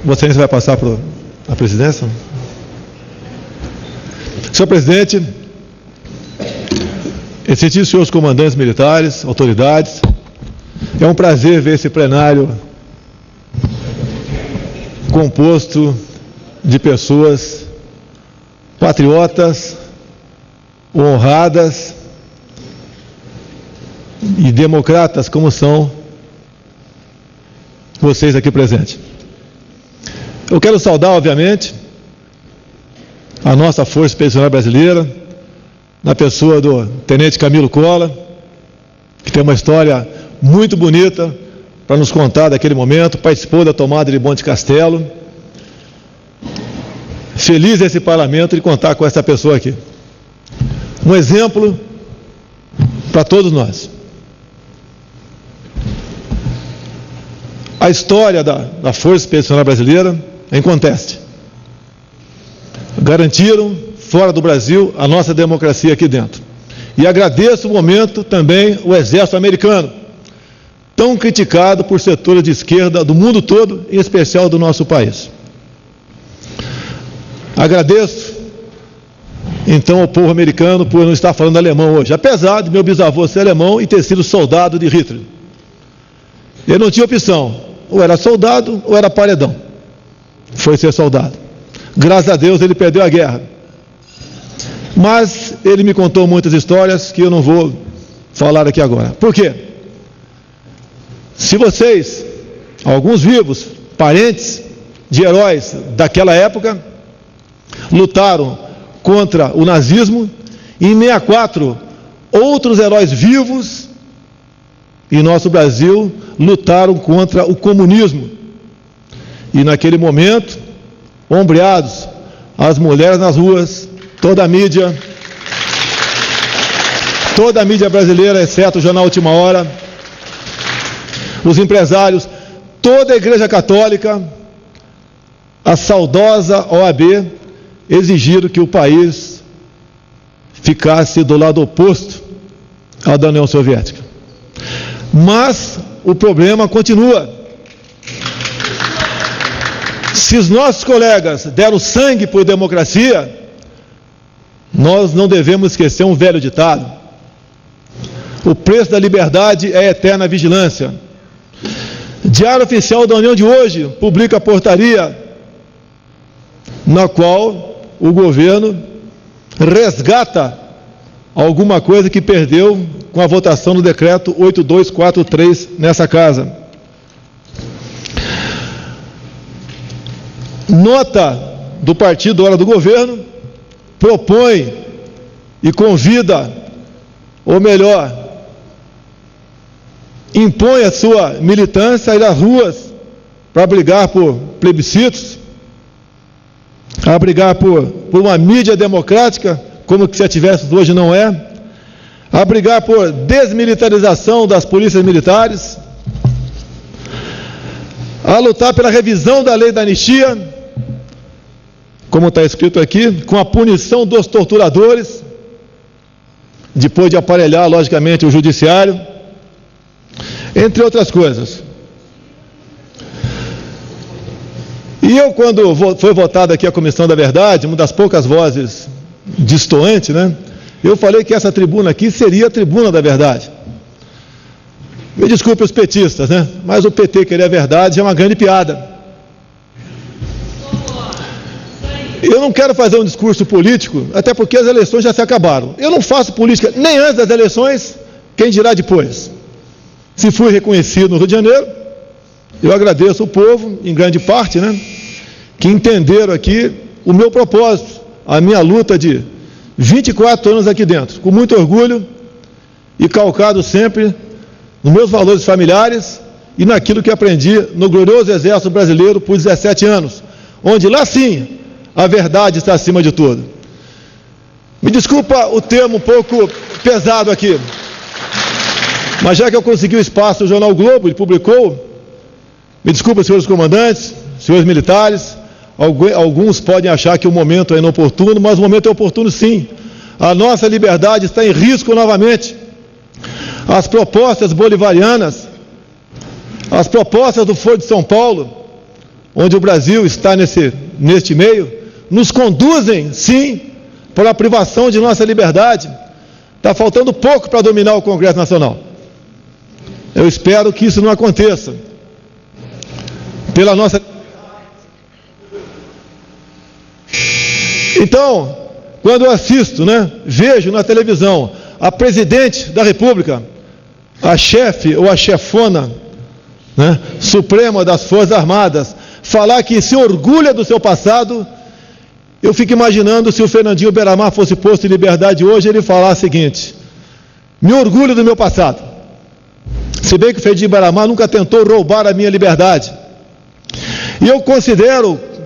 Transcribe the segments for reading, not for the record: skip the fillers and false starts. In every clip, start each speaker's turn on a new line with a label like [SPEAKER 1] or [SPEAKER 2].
[SPEAKER 1] Vossa Excelência vai passar para a presidência? Senhor presidente, excelentíssimos senhores comandantes militares, autoridades, é um prazer ver esse plenário composto de pessoas patriotas, honradas e democratas como são vocês aqui presentes. Eu quero saudar, obviamente, a nossa Força Expedicionária Brasileira, na pessoa do Tenente Camilo Cola, que tem uma história muito bonita para nos contar daquele momento, participou da tomada de Monte Castelo. Feliz esse parlamento de contar com essa pessoa aqui. Um exemplo para todos nós. A história da Força Expedicionária Brasileira é inconteste. Garantiram, fora do Brasil, a nossa democracia aqui dentro. E agradeço o momento também o Exército Americano, tão criticado por setores de esquerda do mundo todo, em especial do nosso país. Agradeço, então, ao povo americano por não estar falando alemão hoje, apesar de meu bisavô ser alemão e ter sido soldado de Hitler. Ele não tinha opção, ou era soldado ou era paredão. Foi ser soldado. Graças a Deus ele perdeu a guerra. Mas ele me contou muitas histórias que eu não vou falar aqui agora. Por quê? Se vocês, alguns vivos, parentes de heróis daquela época, lutaram contra o nazismo, e em 1964 outros heróis vivos em nosso Brasil lutaram contra o comunismo. E naquele momento, ombreados, as mulheres nas ruas, toda a mídia brasileira, exceto o jornal Última Hora, os empresários, toda a Igreja Católica, a saudosa OAB, exigiram que o país ficasse do lado oposto ao da União Soviética. Mas o problema continua. Se os nossos colegas deram sangue por democracia, nós não devemos esquecer um velho ditado: o preço da liberdade é a eterna vigilância. Diário Oficial da União de hoje publica a portaria na qual o governo resgata alguma coisa que perdeu com a votação do decreto 8243 nessa casa. Nota do partido hora do governo propõe e convida, ou melhor, impõe a sua militância a ir às ruas para brigar por plebiscitos, a brigar por uma mídia democrática, como que se a tivesse hoje não é, a brigar por desmilitarização das polícias militares, a lutar pela revisão da lei da anistia, como está escrito aqui, com a punição dos torturadores, depois de aparelhar, logicamente, o judiciário, entre outras coisas. E eu, quando foi votada aqui a Comissão da Verdade, uma das poucas vozes distoantes, né? Eu falei que essa tribuna aqui seria a tribuna da verdade. Me desculpe os petistas, né? Mas o PT querer a verdade é uma grande piada. Eu não quero fazer um discurso político, até porque as eleições já se acabaram. Eu não faço política nem antes das eleições, quem dirá depois. Se fui reconhecido no Rio de Janeiro, eu agradeço o povo, em grande parte, né? Que entenderam aqui o meu propósito, a minha luta de 24 anos aqui dentro, com muito orgulho e calcado sempre nos meus valores familiares e naquilo que aprendi no glorioso Exército Brasileiro por 17 anos, onde lá sim a verdade está acima de tudo. Me desculpa o termo um pouco pesado aqui, mas já que eu consegui o espaço no jornal o Globo, ele publicou, me desculpa, senhores comandantes, senhores militares, alguns podem achar que o momento é inoportuno, mas o momento é oportuno sim. A nossa liberdade está em risco novamente. As propostas bolivarianas, as propostas do Foro de São Paulo, onde o Brasil está neste meio, nos conduzem, sim, para a privação de nossa liberdade. Está faltando pouco para dominar o Congresso Nacional. Eu espero que isso não aconteça. Pela nossa... Então, quando eu assisto, vejo na televisão a presidente da República, a chefe ou a chefona, suprema das Forças Armadas, falar que se orgulha do seu passado, eu fico imaginando se o Fernandinho Beiramar fosse posto em liberdade hoje, ele falar o seguinte: me orgulho do meu passado. Se bem que o Fernandinho Beiramar nunca tentou roubar a minha liberdade. E eu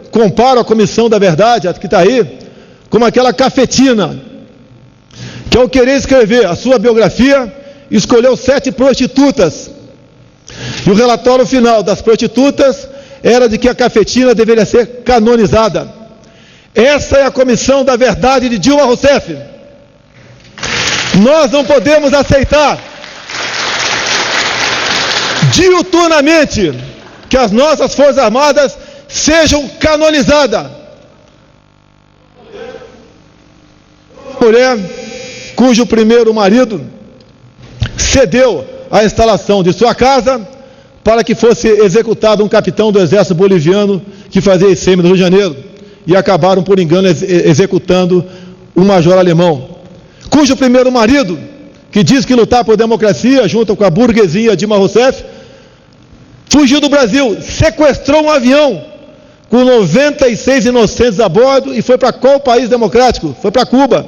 [SPEAKER 1] comparo a Comissão da Verdade, a que está aí, como aquela cafetina, que ao querer escrever a sua biografia, escolheu 7 prostitutas. E o relatório final das prostitutas era de que a cafetina deveria ser canonizada. Essa é a Comissão da Verdade de Dilma Rousseff. Nós não podemos aceitar diuturnamente que as nossas Forças Armadas sejam canonizadas. Mulher cujo primeiro marido cedeu a instalação de sua casa para que fosse executado um capitão do exército boliviano que fazia ICM no Rio de Janeiro, e acabaram, por engano, executando um major alemão, cujo primeiro marido, que diz que lutar por democracia junto com a burguesia Dilma Rousseff, fugiu do Brasil, sequestrou um avião com 96 inocentes a bordo e foi para qual país democrático? Foi para Cuba.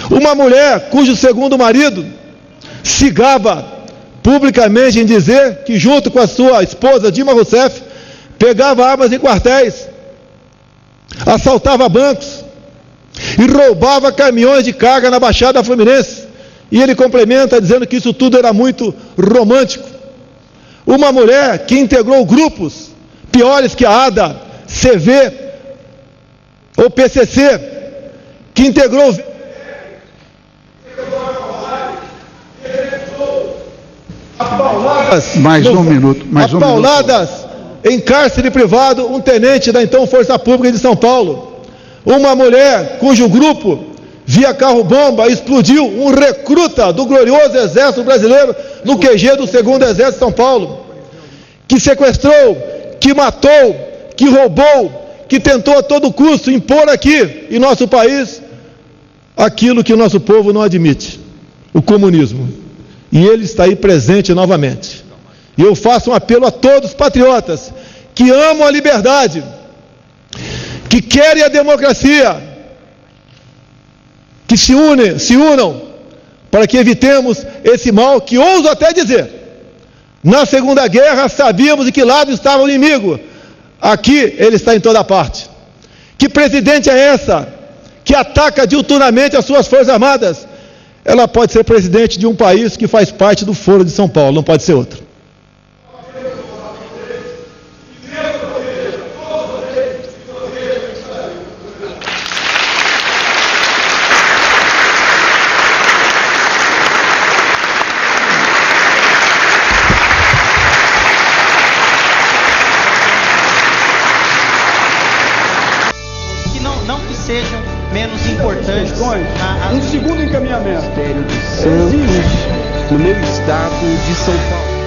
[SPEAKER 1] Uma mulher cujo segundo marido se gaba publicamente em dizer que, junto com a sua esposa Dilma Rousseff, pegava armas em quartéis, assaltava bancos e roubava caminhões de carga na Baixada Fluminense. E ele complementa dizendo que isso tudo era muito romântico. Uma mulher que integrou grupos piores que a ADA, CV ou PCC, que integrou apauladas em cárcere privado um tenente da então Força Pública de São Paulo. Uma mulher cujo grupo, via carro-bomba, explodiu um recruta do glorioso Exército Brasileiro no QG do 2º Exército de São Paulo, que sequestrou, que matou, que roubou, que tentou a todo custo impor aqui em nosso país aquilo que o nosso povo não admite, o comunismo. E ele está aí presente novamente. E eu faço um apelo a todos os patriotas que amam a liberdade, que querem a democracia, que se unam para que evitemos esse mal que ouso até dizer. Na Segunda Guerra sabíamos de que lado estava o inimigo. Aqui ele está em toda parte. Que presidente é essa que ataca diuturnamente as suas Forças Armadas? Ela pode ser presidente de um país que faz parte do Foro de São Paulo, não pode ser outro.
[SPEAKER 2] Que sejam menos importantes.
[SPEAKER 3] Um segundo encaminhamento.
[SPEAKER 4] Ministério de Santos, no meu estado de São Paulo.